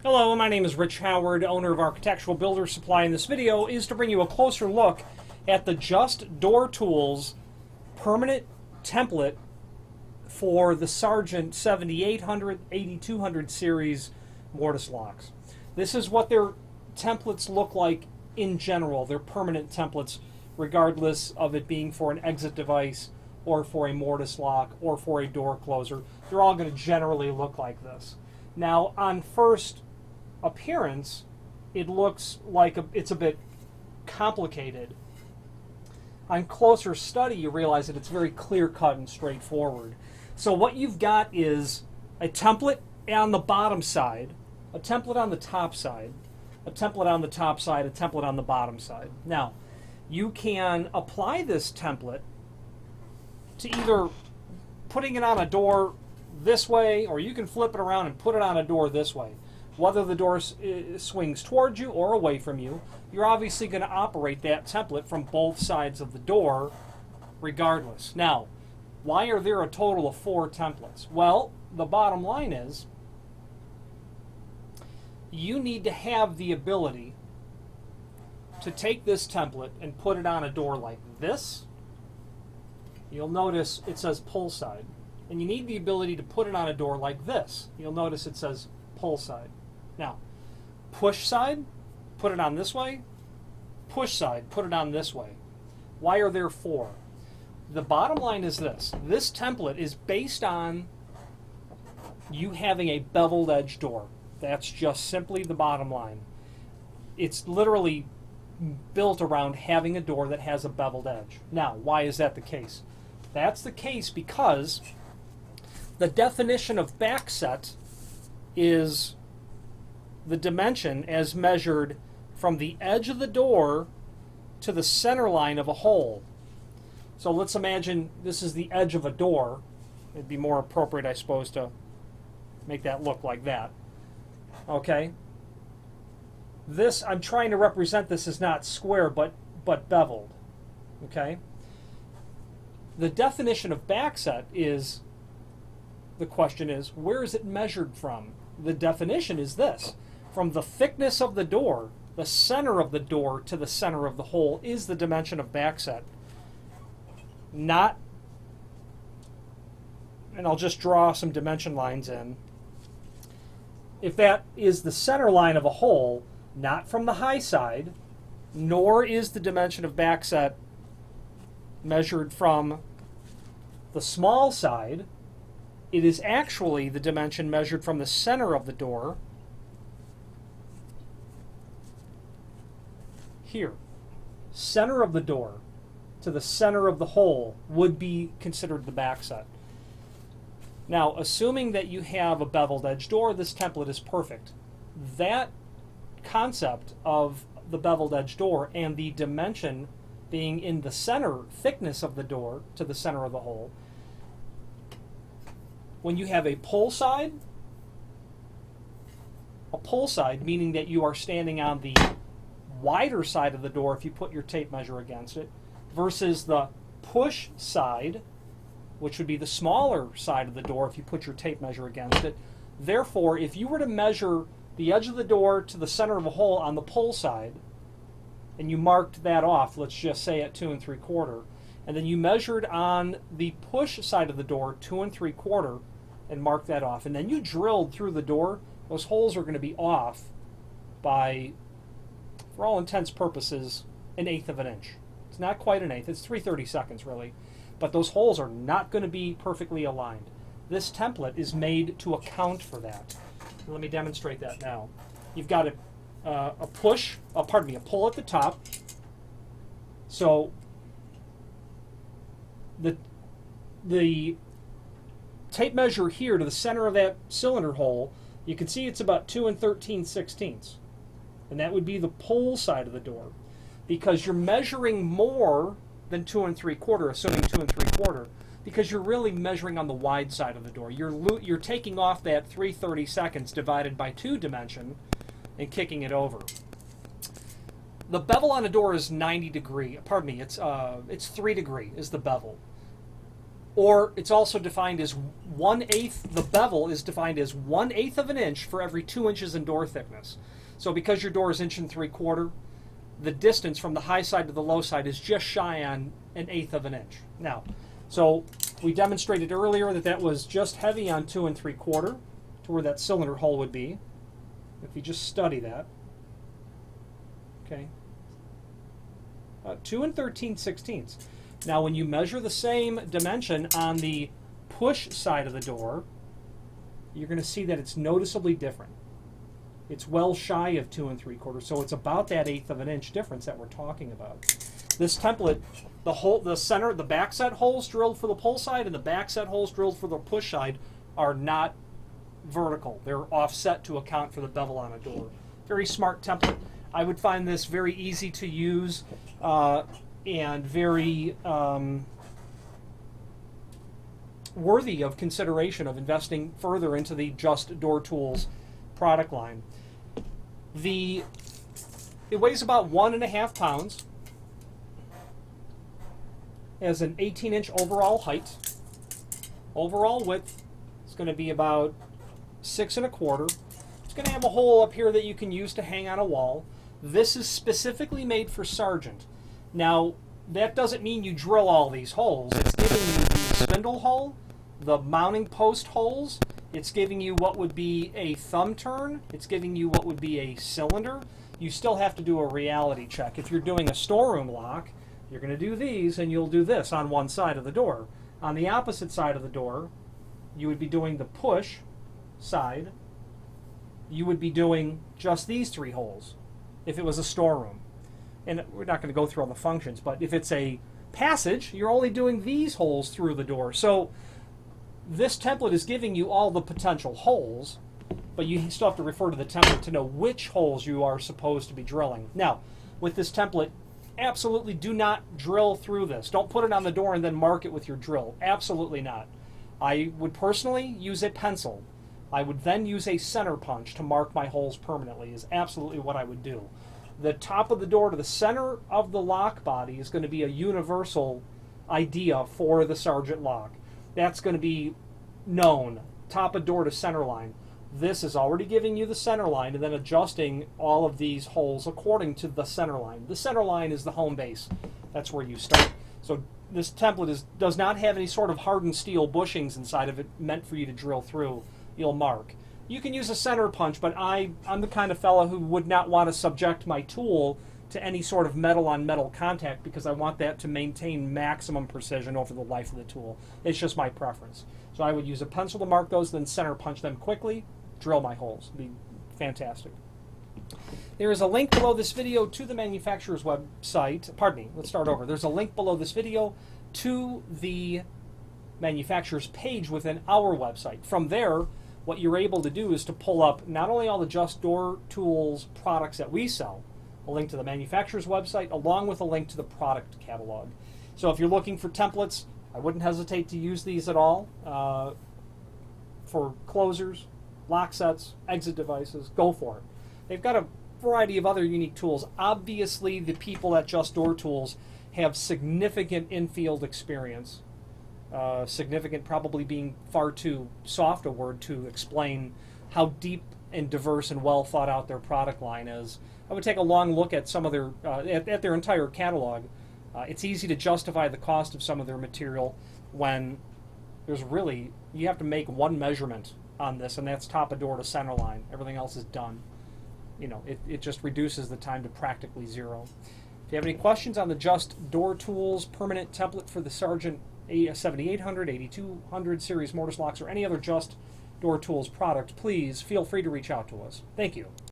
Hello, my name is Rich Howard, owner of Architectural Builder Supply, and this video is to bring you a closer look at the JustDoorToolZ permanent template for the Sargent 7800, 8200 series mortise locks. This is what their templates look like in general. They're permanent templates regardless of it being for an exit device or for a mortise lock or for a door closer. They're all going to generally look like this. Now, on first appearance, it looks like it's a bit complicated. On closer study, you realize that it's very clear-cut and straightforward. So what you've got is a template on the bottom side, a template on the top side, a template on the top side, a template on the bottom side. Now, you can apply this template to either putting it on a door this way, or you can flip it around and put it on a door this way. Whether the door swings towards you or away from you, you're obviously going to operate that template from both sides of the door regardless. Now, why are there a total of 4 templates? Well, the bottom line is you need to have the ability to take this template and put it on a door like this. You'll notice it says pull side. And you need the ability to put it on a door like this. You'll notice it says pull side. Now, push side, put it on this way. Push side, put it on this way. Why are there 4? The bottom line is this. This template is based on you having a beveled edge door. That's just simply the bottom line. It's literally built around having a door that has a beveled edge. Now, why is that the case? That's the case because the definition of backset is the dimension as measured from the edge of the door to the center line of a hole. So let's imagine this is the edge of a door. It'd be more appropriate, I suppose, to make that look like that. Okay? This, I'm trying to represent this as not square, but beveled. Okay? The definition of backset is, the question is, where is it measured from? The definition is this. From the thickness of the door, the center of the door to the center of the hole is the dimension of backset. Not, and I'll just draw some dimension lines in. If that is the center line of a hole, not from the high side, nor is the dimension of backset measured from the small side. It is actually the dimension measured from the center of the door here. Center of the door to the center of the hole would be considered the backset. Now, assuming that you have a beveled edge door, this template is perfect. That concept of the beveled edge door and the dimension being in the center thickness of the door to the center of the hole, when you have a pull side meaning that you are standing on the wider side of the door if you put your tape measure against it, versus the push side, which would be the smaller side of the door if you put your tape measure against it. Therefore, if you were to measure the edge of the door to the center of a hole on the pull side, and you marked that off, let's just say at 2 3/4, and then you measured on the push side of the door 2 3/4 and marked that off, and then you drilled through the door, those holes are going to be off by, for all intents purposes, 1/8 of an inch. It's not quite 1/8, it's 3/32 really, but those holes are not going to be perfectly aligned. This template is made to account for that. Let me demonstrate that now. You've got a pull at the top. So the tape measure here to the center of that cylinder hole, you can see it's about 2 13/16, and that would be the pull side of the door, because you're measuring more than 2 3/4, assuming 2 3/4, because you're really measuring on the wide side of the door. You're taking off that 3/32 divided by 2 dimension and kicking it over. The bevel on a door is 90 degree. Pardon me, it's 3 degree is the bevel. Or it's also defined as 1/8, the bevel is defined as 1/8 of an inch for every 2 inches in door thickness. So because your door is 1 3/4 inches, the distance from the high side to the low side is just shy on 1/8 of an inch. Now, so we demonstrated earlier that that was just heavy on 2 3/4 to where that cylinder hole would be. If you just study that, okay, 2 13/16. Now, when you measure the same dimension on the push side of the door, you're going to see that it's noticeably different. It's well shy of 2 3/4, so it's about that 1/8 of an inch difference that we're talking about. This template, the back set holes drilled for the pull side and the back set holes drilled for the push side are not vertical. They're offset to account for the bevel on a door. Very smart template. I would find this very easy to use and very worthy of consideration of investing further into the JustDoorToolZ product line. It weighs about 1.5 pounds, has an 18-inch overall height. Overall width is going to be about 6 1/4. It's going to have a hole up here that you can use to hang on a wall. This is specifically made for Sargent. Now, that doesn't mean you drill all these holes. It's giving you the spindle hole, the mounting post holes. It's giving you what would be a thumb turn. It's giving you what would be a cylinder. You still have to do a reality check. If you're doing a storeroom lock, you're going to do these, and you'll do this on one side of the door. On the opposite side of the door, you would be doing the push side. You would be doing just these 3 holes if it was a storeroom. And we're not going to go through all the functions, but if it's a passage, you're only doing these holes through the door. So this template is giving you all the potential holes, but you still have to refer to the template to know which holes you are supposed to be drilling. Now, with this template, absolutely do not drill through this. Don't put it on the door and then mark it with your drill. Absolutely not. I would personally use a pencil. I would then use a center punch to mark my holes permanently, is absolutely what I would do. The top of the door to the center of the lock body is going to be a universal idea for the Sargent lock. That's going to be known, top of door to center line. This is already giving you the center line and then adjusting all of these holes according to the center line. The center line is the home base. That's where you start. So this template does not have any sort of hardened steel bushings inside of it meant for you to drill through. You'll mark. You can use a center punch, but I'm the kind of fellow who would not want to subject my tool to any sort of metal-on-metal contact because I want that to maintain maximum precision over the life of the tool. It's just my preference. So I would use a pencil to mark those, then center punch them quickly, drill my holes. It'd be fantastic. There is a link below this video to the manufacturer's website. Pardon me, let's start over. There's a link below this video to the manufacturer's page within our website. From there, what you're able to do is to pull up not only all the JustDoorToolZ products that we sell, a link to the manufacturer's website, along with a link to the product catalog. So if you're looking for templates, I wouldn't hesitate to use these at all for closers, lock sets, exit devices. Go for it. They've got a variety of other unique tools. Obviously, the people at JustDoorToolZ have significant in-field experience. Significant probably being far too soft a word to explain how deep and diverse and well thought out their product line is. I would take a long look at some of their at their entire catalog. It's easy to justify the cost of some of their material when there's really, you have to make one measurement on this, and that's top of door to center line. Everything else is done. You know, it just reduces the time to practically zero. If you have any questions on the JustDoorToolZ permanent template for the Sargent 7800, 8200 series mortise locks, or any other JustDoorToolZ product, please feel free to reach out to us. Thank you.